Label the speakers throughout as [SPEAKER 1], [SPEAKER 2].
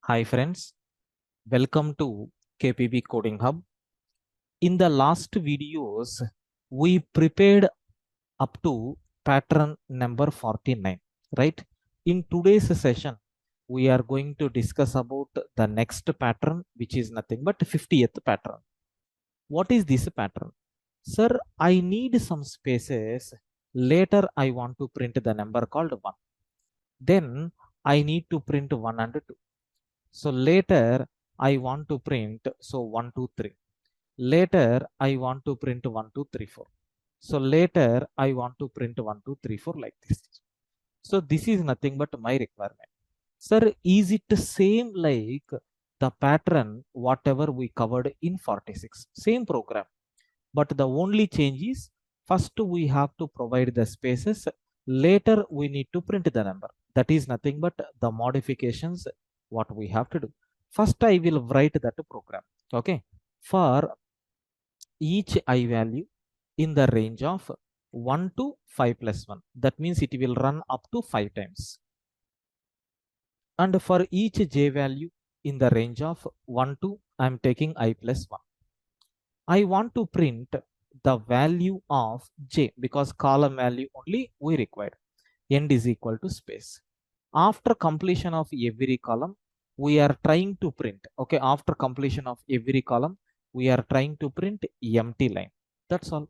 [SPEAKER 1] Hi friends, welcome to KPB Coding Hub. In the last videos, we prepared up to pattern number 49, right? In today's session, we are going to discuss about the next pattern, which is nothing but 50th pattern. What is this pattern? Sir, I need some spaces. Later, I want to print the number called 1. Then I need to print 1 and 2. So later I want to print 1, 2, 3. Later I want to print 1, 2, 3, 4. So later I want to print 1, 2, 3, 4 like this. So this is nothing but my requirement. Sir, is it the same like the pattern whatever we covered in 46? Same program. But the only change is first we have to provide the spaces. Later we need to print the number. That is nothing but the modifications what we have to do. First I will write that program. Okay. For each I value in the range of 1 to 5 plus 1. That means it will run up to 5 times. And for each j value in the range of 1 to I am taking I plus 1. I want to print the value of j because column value only we require. End is equal to space. After completion of every column, we are trying to print. Okay, after completion of every column, we are trying to print empty line. That's all.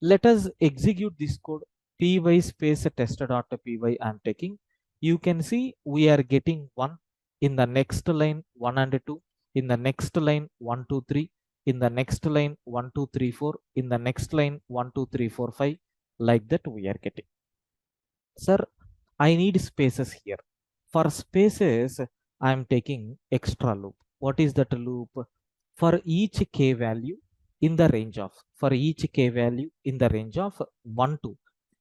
[SPEAKER 1] Let us execute this code. Py space test.py I am taking. You can see we are getting 1 in the next line 1 and 2, in the next line 1, 2, 3, in the next line 1, 2, 3, 4, in the next line 1, 2, 3, 4, 5, like that we are getting. Sir, I need spaces here. For spaces, I am taking extra loop. What is that loop? For each k value in the range of, for each k value in the range of 1 to.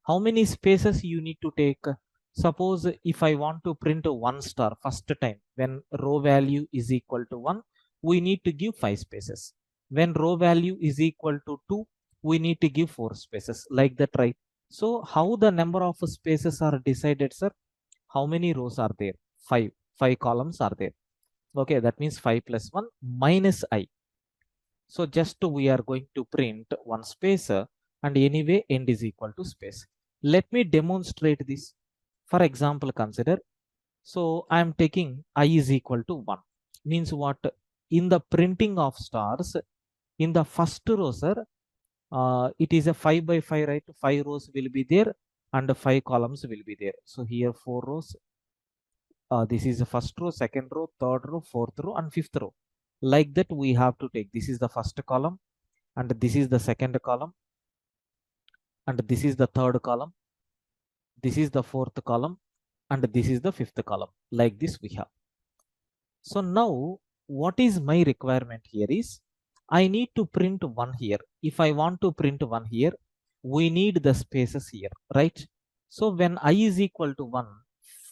[SPEAKER 1] How many spaces you need to take? Suppose if I want to print 1 star first time, when row value is equal to 1, we need to give 5 spaces. When row value is equal to 2, we need to give 4 spaces, like that, right? So how the number of spaces are decided, sir? How many rows are there? 5. 5 columns are there. Okay, that means 5 plus 1 minus I. So just we are going to print one space and anyway end is equal to space. Let me demonstrate this. For example, consider. So I am taking I is equal to 1. Means what? In the printing of stars, in the first row, sir, it is a 5 by 5, right? 5 rows will be there and 5 columns will be there. So here 4 rows. This is the first row, second row, third row, fourth row, and fifth row. Like that, we have to take this is the first column, and this is the second column, and this is the third column, this is the fourth column, and this is the fifth column. Like this, we have. So now, what is my requirement here is I need to print one here. If I want to print one here, we need the spaces here, right? So when I is equal to 1,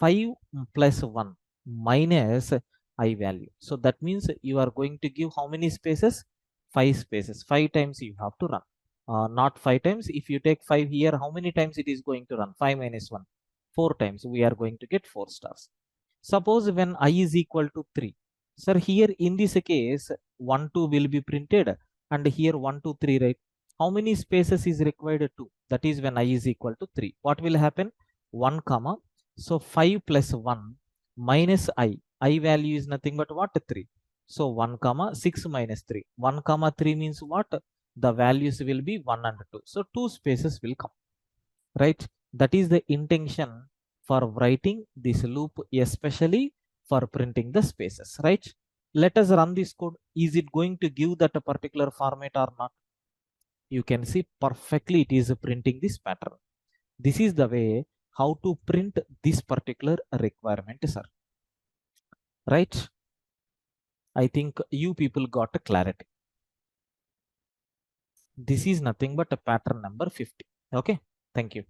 [SPEAKER 1] 5 plus 1 minus I value. So that means you are going to give how many spaces? 5 spaces. 5 times you have to run. Not 5 times. If you take 5 here, how many times it is going to run? 5 minus 1. 4 times. We are going to get 4 stars. Suppose when I is equal to 3. Sir, here in this case, 1, 2 will be printed and here 1, 2, 3, right? How many spaces is required? 2. That is when I is equal to 3. What will happen? 1 comma. So 5 plus 1 minus I. I value is nothing but what? 3. So 1 comma 6 minus 3. 1 comma 3 means what? The values will be 1 and 2. So 2 spaces will come, right? That is the intention for writing this loop, especially for printing the spaces, right? Let us run this code. Is it going to give that a particular format or not? You can see perfectly it is printing this pattern. This is the way how to print this particular requirement, sir. Right? I think you people got a clarity. This is nothing but a pattern number 50. Okay. Thank you.